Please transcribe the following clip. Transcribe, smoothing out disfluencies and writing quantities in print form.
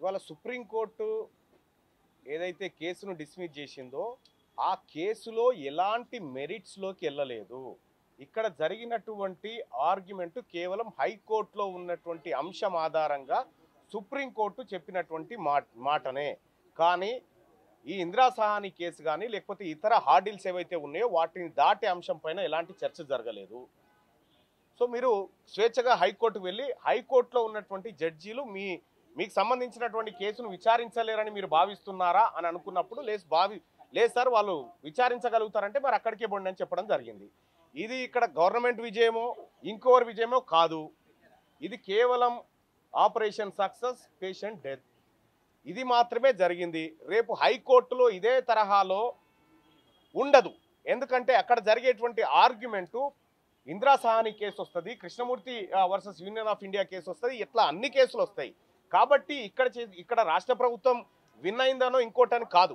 ఇవాళ సుప్రీంకోర్టు ఏదైతే కేసును డిస్మిస్ చేసిందో ఆ కేసులో ఎలాంటి మెరిట్స్లోకి వెళ్ళలేదు. ఇక్కడ జరిగినటువంటి ఆర్గ్యుమెంట్ కేవలం హైకోర్టులో ఉన్నటువంటి అంశం ఆధారంగా సుప్రీంకోర్టు చెప్పినటువంటి మాటనే. కానీ ఈ ఇందిరా సహాని కేసు కానీ లేకపోతే ఇతర హార్డిల్స్ ఏవైతే ఉన్నాయో వాటిని దాటే అంశం పైన ఎలాంటి చర్చ జరగలేదు. సో మీరు స్వేచ్ఛగా హైకోర్టుకు వెళ్ళి హైకోర్టులో ఉన్నటువంటి జడ్జీలు మీకు సంబంధించినటువంటి కేసును విచారించలేరని మీరు భావిస్తున్నారా అని అనుకున్నప్పుడు లేదు సార్ వాళ్ళు విచారించగలుగుతారంటే మరి అక్కడికే పోండి అని చెప్పడం జరిగింది. ఇది ఇక్కడ గవర్నమెంట్ విజయమో ఇంకోవరి విజయమో కాదు. ఇది కేవలం ఆపరేషన్ సక్సెస్ పేషెంట్ డెత్ ఇది మాత్రమే జరిగింది. రేపు హైకోర్టులో ఇదే తరహాలో ఉండదు. ఎందుకంటే అక్కడ జరిగేటువంటి ఆర్గ్యుమెంటు ఇందిరా సహాని కేసు వస్తుంది, Krishnamurthy versus union of India case వస్తుంది, ఇట్లా అన్ని కేసులు వస్తాయి. కాబట్టి ఇక్కడ రాష్ట్ర ప్రభుత్వం విన్ అయిందనో ఇంకోటని కాదు.